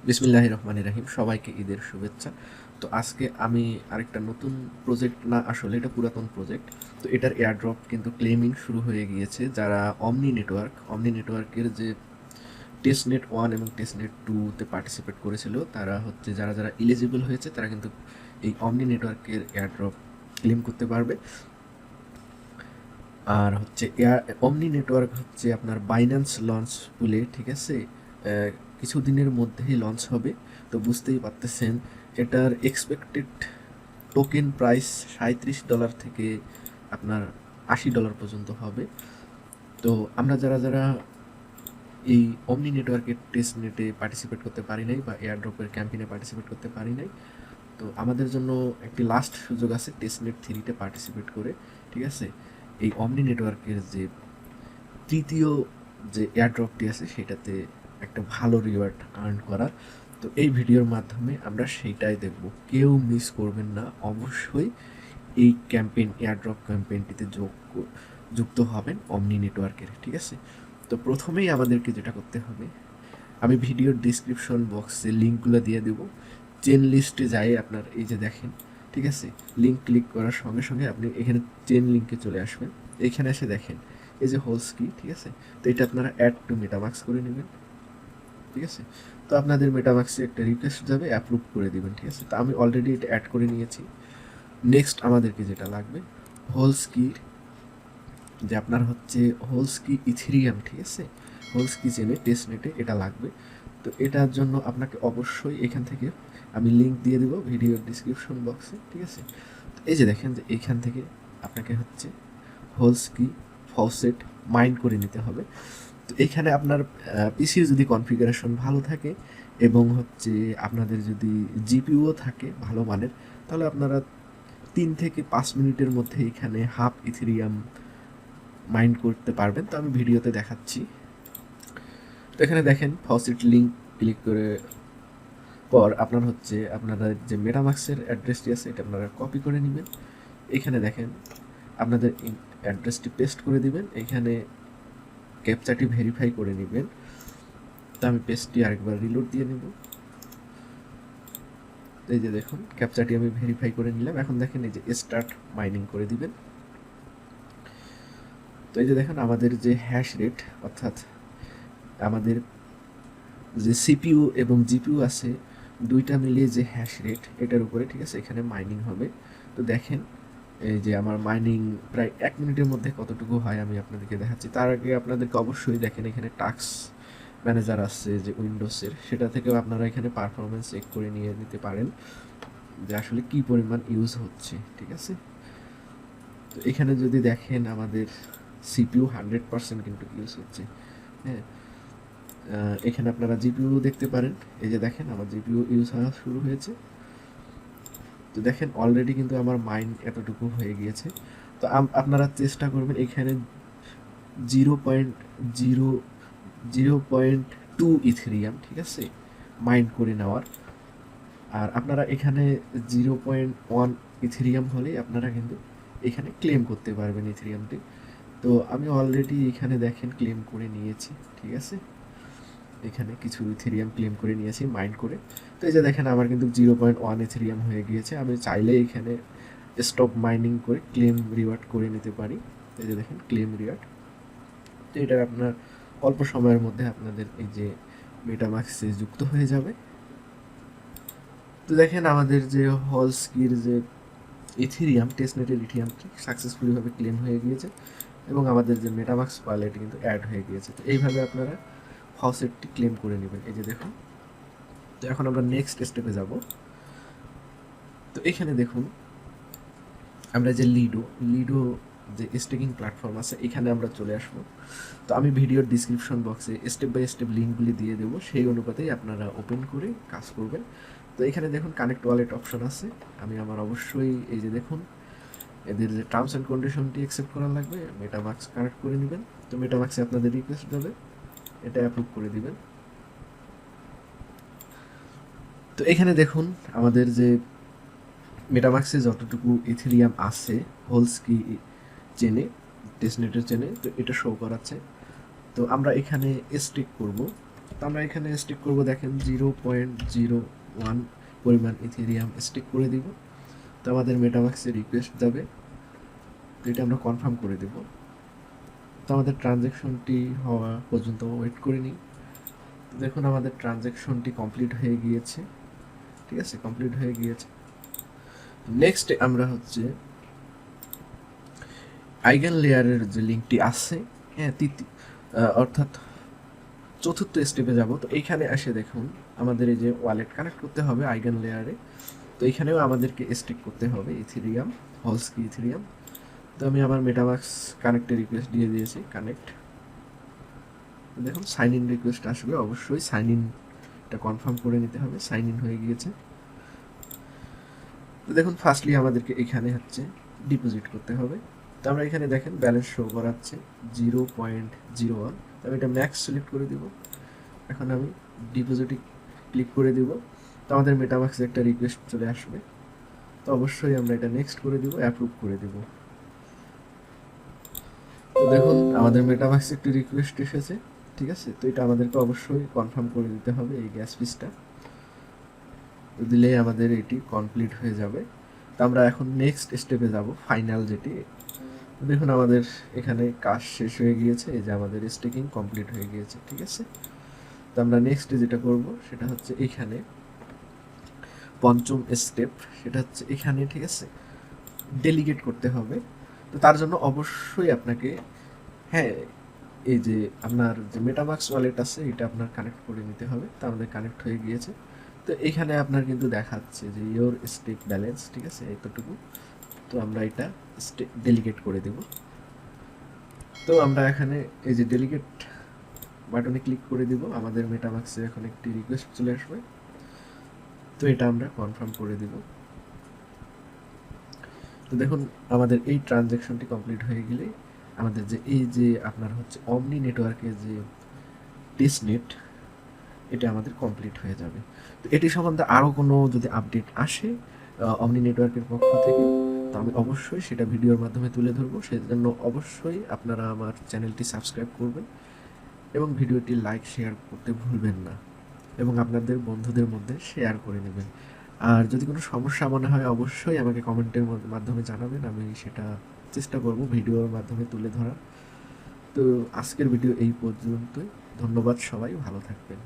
বিসমিল্লাহির রহমানির রহিম। সবাইকে ঈদের শুভেচ্ছা। তো আজকে আমি আরেকটা নতুন প্রজেক্ট, না আসলে এটা পুরাতন প্রজেক্ট। তো এটার এয়ারড্রপ কিন্তু ক্লেমিং শুরু হয়ে গিয়েছে। যারা অমনি নেটওয়ার্কের যে টেস্টনেট 1 এবং টেস্টনেট 2 তে পার্টিসিপেট করেছিল, তারা হচ্ছে যারা যারা এলিজিবল হয়েছে তারা কিন্তু এই অমনি নেটওয়ার্কের এয়ারড্রপ ক্লেম করতে পারবে। আর হচ্ছে অমনি নেটওয়ার্ক হচ্ছে আপনার বাইন্যান্স লঞ্চ বলে, ঠিক আছে, কিছুদিনের মধ্যেই লঞ্চ হবে। তো বুঝতেই পারতেছেন এটার এক্সপেক্টেড টোকেন প্রাইস $37 থেকে আপনার $80 পর্যন্ত হবে। তো আমরা যারা যারা এই অমনি নেটওয়ার্কের টেস্ট নেটে পার্টিসিপেট করতে পারি নাই বা এয়ারড্রপের ক্যাম্পেইনে পার্টিসিপেট করতে পারি নাই, তো আমাদের জন্য একটি লাস্ট সুযোগ আছে টেস্টনেট 3-তে পার্টিসিপেট করে, ঠিক আছে, এই অমনি নেটওয়ার্কের যে তৃতীয় যে এয়ারড্রপটি আছে সেটাতে একটা ভালো রিওয়ার্ড আর্ন করার। তো এই ভিডিওর মাধ্যমে আমরা সেইটাই দেখব। কেউ মিস করবেন না, অবশ্যই এই এয়ারড্রপ ক্যাম্পেইনটিতে যুক্ত হবেন অমনি নেটওয়ার্কের, ঠিক আছে। তো প্রথমেই আমাদেরকে যেটা করতে হবে, আমি ভিডিওর ডিসক্রিপশন বক্সে লিঙ্কগুলো দিয়ে দেবো। চেন লিস্টে যাই, আপনার এই যে দেখেন, ঠিক আছে, লিঙ্ক ক্লিক করার সঙ্গে সঙ্গে আপনি এখানে চেন লিঙ্কে চলে আসবেন। এখানে এসে দেখেন এই যে হোলস কি, ঠিক আছে। তো এটা আপনারা অ্যাড টু মেটামাক্স করে নেবেন, ঠিক আছে। তো আপনাদের মেটামাক্সে একটা রিকোয়েস্ট যাবে, অ্যাপ্রুভ করে দিবেন, ঠিক আছে। তো আমি অলরেডি এটা অ্যাড করে নিয়েছি। নেক্সট আমাদেরকে যেটা লাগবে হোলস কি, যে আপনার হচ্ছে হোলস কি ইথেরিয়াম, ঠিক আছে, হোলস কি চেনে টেস্টনেটে এটা লাগবে। তো এটার জন্য আপনাকে অবশ্যই এখান থেকে আমি লিঙ্ক দিয়ে দেবো ভিডিওর ডিসক্রিপশন বক্সে, ঠিক আছে। তো এই যে দেখেন যে এইখান থেকে আপনাকে হচ্ছে হোলস কি ফসেট মাইন্ড করে নিতে হবে। তো এখানে আপনার পিসির যদি কনফিগারেশন ভালো থাকে এবং হচ্ছে আপনাদের যদি জিপিইউ থাকে ভালো মানের, তাহলে আপনারা 3 থেকে 5 মিনিটের মধ্যে এখানে হাফ ইথেরিয়াম মাইন্ড করতে পারবেন। তো আমি ভিডিওতে দেখাচ্ছি। তো এখানে দেখেন ফসেট লিঙ্ক ক্লিক করে পর আপনার হচ্ছে আপনারা যে মেটামাক্সের অ্যাড্রেসটি আছে এটা আপনারা কপি করে নেবেন। এখানে দেখেন আপনাদের অ্যাড্রেসটি পেস্ট করে দিবেন, এখানে ক্যাপচাটি ভেরিফাই করে নেবেন। তো আমি পেস্টটি আরেকবার রিলোড দিয়ে নেব। এই যে দেখুন ক্যাপচাটি আমি ভেরিফাই করে নিলাম। এখন দেখেন এই যে স্টার্ট মাইনিং করে দিবেন। তো এই যে দেখেন আমাদের যে হ্যাশ রেট, অর্থাৎ আমাদের যে সিপিইউ এবং জিপিইউ আছে দুইটা মিলিয়ে যে হ্যাশ রেট, এটার উপরে, ঠিক আছে, এখানে মাইনিং হবে। তো দেখেন এই যে আমার মাইনিং প্রায় 1 মিনিটের মধ্যে কতটুকু হয় আমি আপনাদেরকে দেখাচ্ছি। তার আগে আপনাদেরকে অবশ্যই দেখেন এখানে টাস্ক ম্যানেজার আছে যে উইন্ডোজের, সেটা থেকেও আপনারা এখানে পারফরমেন্স চেক করে নিয়ে নিতে পারেন যে আসলে কি পরিমাণ ইউজ হচ্ছে, ঠিক আছে। তো এখানে যদি দেখেন আমাদের সিপিইউ 100% কিন্তু ইউজ হচ্ছে, হ্যাঁ। এখানে আপনারা জিপিইউ দেখতে পারেন, এই যে দেখেন আমার জিপিইউ ইউজ হওয়া শুরু হয়েছে। তো দেখেন অলরেডি কিন্তু আমার মাইন্ড এতটুকু হয়ে গিয়েছে। তো আপনারা চেষ্টা করবেন এখানে 0.002 ইথেরিয়াম, ঠিক আছে, মাইন্ড করে নেওয়ার। আর আপনারা এখানে 0.1 ইথেরিয়াম হলেই আপনারা কিন্তু এখানে ক্লেম করতে পারবেন ইথেরিয়ামটি। তো আমি অলরেডি এখানে দেখেন ক্লেম করে নিয়েছি, ঠিক আছে, এখানে কিছু ইথেরিয়াম ক্লেম করে নিয়েছি মাইন্ড করে। তো এই যে দেখেন আমার কিন্তু 0.1 ইথেরিয়াম হয়ে গিয়েছে। আমি চাইলে এখানে স্টপ মাইনিং করে ক্লেম রিওয়ার্ড করে নিতে পারি। এই যে দেখেন ক্লেম রিওয়ার্ড। তো এটা আপনার অল্প সময়ের মধ্যে আপনাদের এই যে মেটামাক্সে যুক্ত হয়ে যাবে। তো দেখেন আমাদের যে হলস্কির যে ইথেরিয়াম টেস্টনেটের ইথেরিয়ামটি সাকসেসফুলিভাবে ক্লেম হয়ে গিয়েছে এবং আমাদের যে মেটামাক্স ওয়ালেট কিন্তু অ্যাড হয়ে গিয়েছে। তো এইভাবে আপনারা ফসেটটি ক্লেম করে নেবেন। এই যে দেখুন। তো এখন আমরা নেক্সট স্টেপে যাব। তো এখানে দেখুন আমরা যে লিডো যে স্টেকিং প্ল্যাটফর্ম আছে এখানে আমরা চলে আসবো। তো আমি ভিডিওর ডিসক্রিপশন বক্সে স্টেপ বাই স্টেপ লিঙ্কগুলি দিয়ে দেবো, সেই অনুপাতেই আপনারা ওপেন করে কাজ করবেন। তো এখানে দেখুন কানেক্ট ওয়ালেট অপশন আছে। আমি আমার অবশ্যই এই যে দেখুন এদের যে টার্মস অ্যান্ড কন্ডিশনটি অ্যাকসেপ্ট করা লাগবে, মেটামাক্স কানেক্ট করে নেবেন। তো মেটামাক্সে আপনাদের রিকোয়েস্ট যাবে, এটা অ্যাপ্রুভ করে দিবেন। তো এখানে দেখুন আমাদের যে মেটামাক্সে যতটুকু ইথেরিয়াম আছে হোলস্কি চেনে টেস্টনেটের চেনে, তো এটা শো করাচ্ছে। তো আমরা এখানে স্টেক করব। তো আমরা এখানে স্টিক করব, দেখেন 0.01 পরিমাণ ইথেরিয়াম স্টিক করে দিব। তো আমাদের মেটামাক্সে রিকোয়েস্ট যাবে, তো এটা আমরা কনফার্ম করে দেব। তো আমাদের ট্রানজ্যাকশনটি হওয়া পর্যন্ত ওয়েট করে নিই। তো দেখুন আমাদের ট্রানজ্যাকশনটি কমপ্লিট হয়ে গিয়েছে, ঠিক আছে, কমপ্লিট হয়ে গিয়েছে। নেক্সট আমরা হচ্ছে আইগেন লেয়ারের যে লিঙ্কটি আছে, হ্যাঁ, অর্থাৎ চতুর্থ স্টেপে যাব। তো এইখানে এসে দেখুন আমাদের এই যে ওয়ালেট কানেক্ট করতে হবে আইগেন লেয়ারে। তো এখানেও আমাদেরকে স্টেক করতে হবে ইথেরিয়াম, হলস্কি ইথেরিয়াম। তো আমি আমার মেটামাক্স কানেক্টের রিকোয়েস্ট দিয়ে দিয়েছি, কানেক্ট। দেখুন সাইন ইন রিকোয়েস্ট আসবে, অবশ্যই সাইন ইনটা কনফার্ম করে নিতে হবে। সাইন ইন হয়ে গিয়েছে। তো দেখুন ফার্স্টলি আমাদেরকে এখানে হচ্ছে ডিপোজিট করতে হবে। তো আমরা এখানে দেখেন ব্যালেন্স শো করাচ্ছে 0.01। তো আমি এটা ম্যাক্স সিলেক্ট করে দিব। এখন আমি ডিপোজিটে ক্লিক করে দিব। তো আমাদের মেটামাক্সে একটা রিকোয়েস্ট চলে আসবে। তো অবশ্যই আমরা এটা নেক্সট করে দিব, অ্যাপ্রুভ করে দিব। তো দেখুন আমাদের মেটামাক্সে একটি রিকোয়েস্ট এসেছে, ঠিক আছে। তো এটা আমাদেরকে অবশ্যই কনফার্ম করে দিতে হবে এই গ্যাস ফিসটা। তো দিলেই আমাদের এটি কমপ্লিট হয়ে যাবে। তো আমরা এখন নেক্সট স্টেপে যাব, ফাইনাল যেটি। দেখুন আমাদের এখানে কাজ শেষ হয়ে গিয়েছে, এই যে আমাদের স্টেকিং কমপ্লিট হয়ে গিয়েছে, ঠিক আছে। তো আমরা নেক্সট যেটা করব সেটা হচ্ছে এখানে পঞ্চম স্টেপ, সেটা হচ্ছে এখানে, ঠিক আছে, ডেলিগেট করতে হবে। তো তার জন্য অবশ্যই আপনাকে, হ্যাঁ, এই যে আপনার যে মেটামাক্স ওয়ালেট আছে এটা আপনার কানেক্ট করে নিতে হবে। তো আমাদের কানেক্ট হয়ে গিয়েছে। তো এখানে আপনার কিন্তু দেখাচ্ছে যে ইয়োর স্টেক ব্যালেন্স, ঠিক আছে, এতটুকু। তো আমরা এটা ডেলিগেট করে দেব। তো আমরা এখানে এই যে ডেলিগেট বাটনে ক্লিক করে দিব। আমাদের মেটামাক্সে এখন একটি রিকোয়েস্ট চলে আসবে। তো এটা আমরা কনফার্ম করে দিব। তো দেখুন আমাদের এই ট্রানজ্যাকশনটি কমপ্লিট হয়ে গেলে আমাদের যে এই যে আপনার হচ্ছে অমনি নেটওয়ার্কের যে টেস্টনেট, এটা আমাদের কমপ্লিট হয়ে যাবে। তো এটি সম্বন্ধে আরও কোনো যদি আপডেট আসে অমনি নেটওয়ার্কের পক্ষ থেকে, তো আমি অবশ্যই সেটা ভিডিওর মাধ্যমে তুলে ধরবো। সেজন্য অবশ্যই আপনারা আমার চ্যানেলটি সাবস্ক্রাইব করবেন এবং ভিডিওটি লাইক শেয়ার করতে ভুলবেন না, এবং আপনাদের বন্ধুদের মধ্যে শেয়ার করে নেবেন। আর যদি কোনো সমস্যা মনে হয় অবশ্যই আমাকে কমেন্টের মাধ্যমে জানাবেন, আমি সেটা চেষ্টা করব ভিডিওর মাধ্যমে তুলে ধরার। তো আজকের ভিডিও এই পর্যন্তই। ধন্যবাদ, সবাই ভালো থাকবেন।